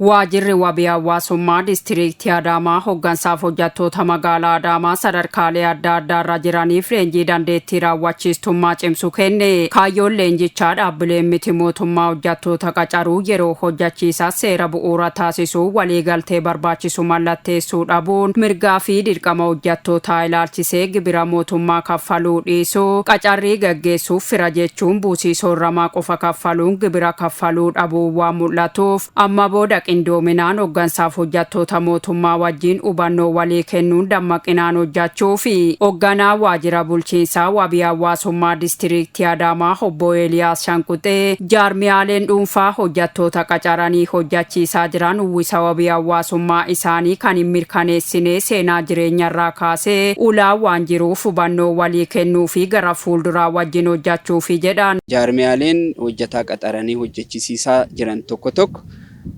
Waajirri wabii hawaasummaa diistiriiktii Adaamaa hooggansaaf hojjettoota magaalaa Adaamaa sadarkaalee adda addaarra jiraniif leenjii dandeettii raawwachiistummaa cimsu kenne. Kaayyoon leenjichaa dhaabbileen miti mootummaa hojjettoota qacaruu yeroo hojjechiisaa seera bu'uura taasisuu waliigaltee barbaachisu mallatteessuu dhabuun mirgaa fi dirqama hojjettootaa ilaalchisee gibira mootummaa kaffaluu dhiisuu qacarrii gaggeessuuf fira jechuun buusii soorramaa qofa kaffaluun gibira kaffaluu dhabuu waan mul'atuuf amma booda qindoominaan hooggansaaf hojjettoota mootummaa wajjin hubannoo walii kennuun dammaqinaan hojjechuu fi hoogganaa waajjira bulchiinsaa wabii hawaasummaa diistiriiktii Adaamaa obbo Eeliyaas Shanquxee jaarmiyaaleen dhuunfaa hojjettoota qacaranii hojjechiisaa jiran uwwisa wabii hawaasummaa isaanii kan hin mirkaneessine seenaa jireenyarraa kaasee ulaa waan jiruuf hubannoo walii kennuu fi gara fuulduraa wajjin hojjechuufi jedhan. Jaarmiyaaleen hojjetaa qacaranii hojjechiisaa jiran tokko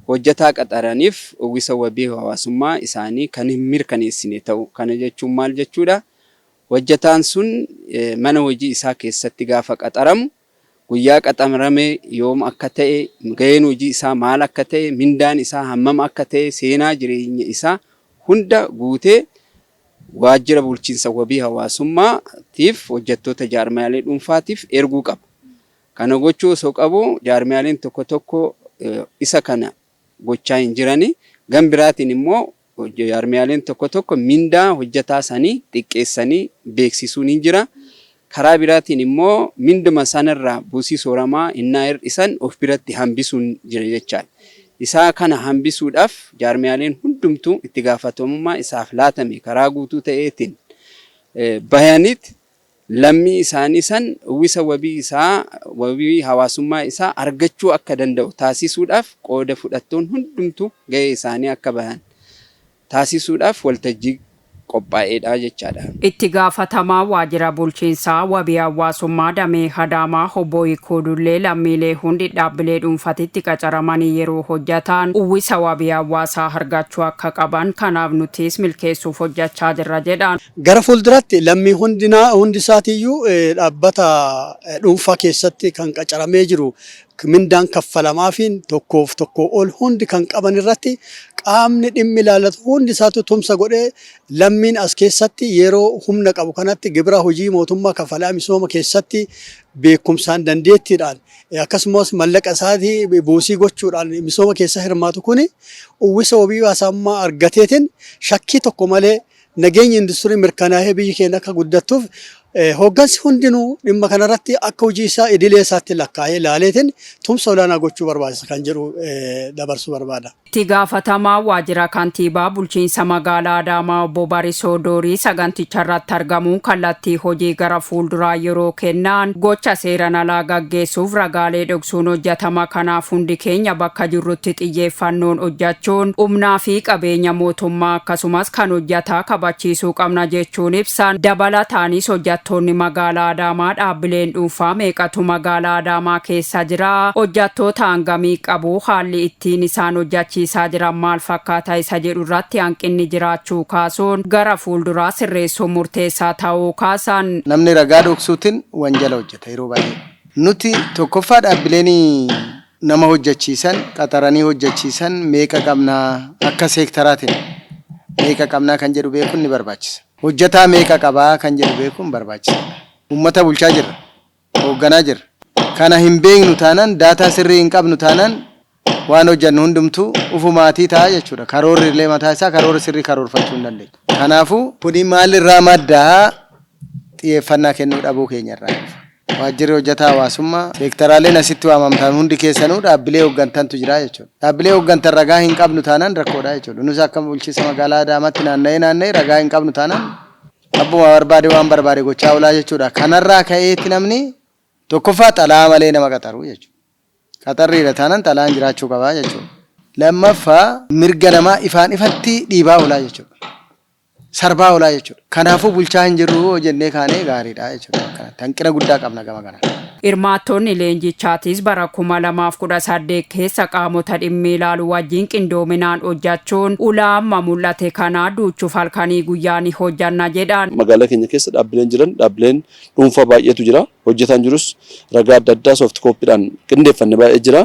hojjetaa qaxaraniif uwwisa wabii hawaasummaa isaanii kan hin mirkaneessine ta'u. Kana jechuun maal jechuudha? Hojjetaan sun mana hojii isaa keessatti gaafa qaxaramu guyyaa qaxarame yoom akka ta'e, gaheen hojii isaa maal akka ta'e, mindaan isaa hammam akka ta'e, seenaa jireenya isaa hunda guutee waajjira bulchiinsa wabii hawaasummaatiif hojjettoota jaarmiyaalee dhuunfaatiif erguu qaba. Kana gochuu osoo qabu jaarmiyaaleen tokko isa kana gochaa hin jirani. Gama biraatiin immoo jaarmiyaaleen tokko mindaa hojjetaa sanii xiqqeessanii beeksisuun hin jira. Karaa biraatiin immoo minduma sanarraa buusii sooramaa innaa hir'isan of biratti hambisuun jira jechaadha. Isaa kana hambisuudhaaf jaarmiyaaleen hundumtuu itti gaafatamummaa isaaf laatame karaa guutuu ta'eetiin bayanitti lammii isaanii san uwwisa wabii hawaasummaa isaa argachuu akka danda'u taasisuudhaaf qooda fudhattoon hundumtuu gahee isaanii akka bahan taasisuudhaaf waltajjii qophaa'eedha jechaadha. Itti gaafatamaa waajjira bulchiinsaa wabii hawaasummaa damee Adaamaa obbo Ikoodullee lammiilee hundi dhaabbilee dhuunfatitti qacaramanii yeroo hojjetan uwwisa wabii hawaasaa argachuu akka qaban kanaaf nutis milkeessuuf hojjechaa jirra jedhan. Gara fuulduraatti lammii hundisaatiiyyuu dhaabbata dhuunfaa keessatti kan qacaramee jiru mindaan kaffalamaafin tokkoof tokko ol hundi kan qaban irratti qaamni dhimmi ilaallatu hundi isaatu tumsa godhee lammiin as keessatti yeroo humna qabu kanatti gibira hojii mootummaa kafalaa misooma keessatti beekumsaan dandeettiidhaan akkasumas mallaqa isaatii buusii gochuudhaan misooma keessa hirmaatu kuni uwwisa wabii hawaasummaa argateetiin shakkii tokko malee nageenya industirii mirkanaa'ee biyyi keenya akka guddattuuf hooggansi hundinuu dhimma kanarratti akka hojii isaa idilee isaatti lakkaa'ee ilaaleetiin tumsa olaanaa gochuu barbaachisa kan jedhu dabarsuu barbaada. Itti gaafatamaa waajjira kantiibaa bulchiinsa magaalaa Adaamaa obbo Barisoo Doorii saganticha irratti argamuun kallattii hojii gara fuulduraa yeroo kennan gocha seeran alaa gaggeessuuf ragaalee dhoksuun hojjetama. Kanaaf hundi keenya bakka jirrutti xiyyeeffannoon hojjechuun humnaa fi qabeenya mootummaa akkasumas kan hojjetaa kabachiisuu qabna jechuun ibsan. Dabalataanis hojjettoonni magaalaa Adaamaa dhaabbileen dhuunfaa meeqatu magaalaa Adaamaa keessa jira? Hojjettoota hangamii qabu? Haalli ittiin isaan hojjechiisaa jiran maal fakkaata isa jedhu irratti hanqinni jiraachuu kaasuun gara fuulduraa sirreessuun murteessaa ta'uu kaasan. Namni ragaa dhoksuutiin wanjala hojjeta yeroo baay'ee. Nuti tokkoffaa dhaabbileen nama hojjechiisan qaxaranii hojjechiisan meeqa qabnaa akka seektaraatiin meeqa qabnaa kan jedhu beekuun ni barbaachisa. Hojjetaa meeqa qabaa kan jedhu beekuun barbaachisa. Uummata bulchaa jirra, hoogganaa jirra. Kana hin beeknu taanaan daataa sirrii hin qabnu taanaan waan hojjennu hundumtuu ufumaatii ta'a jechuudha. Karoorri illee mataa isaa karoora sirrii karoorfachuu hin dandeenye. Kanaafuu kuni maalirraa maddaa xiyyeeffannaa kennuu dhabuu keenyarraa. Waajjirri hojjetaa hawaasummaa seektaraaleen asitti waamamtaan hundi keessanuu dhaabbilee hooggantantu jira jechuudha. Dhaabbilee hooggantan ragaa hin qabnu taanaan rakkoodha jechuudha. Nus akka bulchiinsa magaalaa Adaamaatti naanna'ee ragaa hin qabnu taanaan abbuma barbaade waan barbaade gochaa oolaa jechuudha. Kanarraa ka'eetti namni tokkoffaa xalaa malee nama qaxaru jechuudha. Qaxarriidha taanaan xalaan jiraachuu qabaa jechuudha. Lammaffaa mirga namaa ifaan ifatti dhiibaa oolaa jechuudha. Sarbaa oolaa jechuudha. Kanaafuu bulchaa hin jirru jennee kaanee gaariidha jechuudha. Hanqina guddaa qabna gama kana. Hirmaattonni leenjichaatis bara 2018 keessa qaamota dhimmi ilaalu wajjin qindoominaan hojjechuun ulaamma mul'ate kana duuchuuf halkanii guyyaanii hojjanna jedhan. Magaalaa keenya keessa dhaabbileen jiran dhaabbileen dhuunfaa baay'eetu jira. Hojjetaan jirus ragaa adda addaa soft copy'dhaan qindeeffanne baay'ee jira.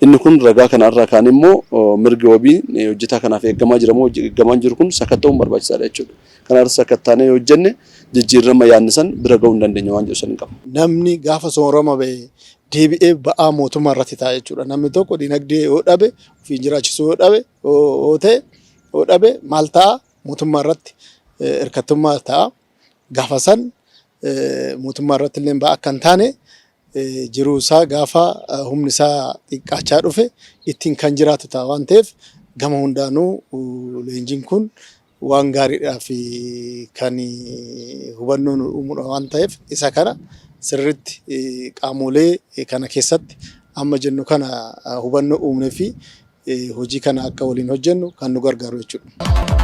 Inni kun ragaa kanarraa kaan immoo mirgi wabii hojjetaa kanaaf eeggamaa jira moo eeggamaa jiru kun sakatta'uun barbaachisaadha jechuudha. Kanaafis sakattaanee hojjenne jijjiirama yaannisan bira ga'uu hin dandeenya waan jedhu san qaba. Namni gaafa soorama ba'e deebi'ee ba'aa mootummaa irratti ta'a jechuudha. Namni tokko dinagdee yoo dhabe ofii jiraachisuu yoo dhabe maal ta'a mootummaa irratti hirkattummaa ta'a. Gaafa san mootummaa irratti illee ba'aa akka hin taane jiruu isaa gaafa humni isaa xiqqaachaa dhufe ittiin kan jiraatu ta'a waan ta'eef gama hundaanuu leenjiin kun waan gaariidhaa fi kan hubannoo nu uumudha waan ta'eef isa kana sirriitti qaamolee kana keessatti amma jennu kana hubannoo uumnee fi hojii kana akka waliin hojjennu kan nu gargaaru jechuudha.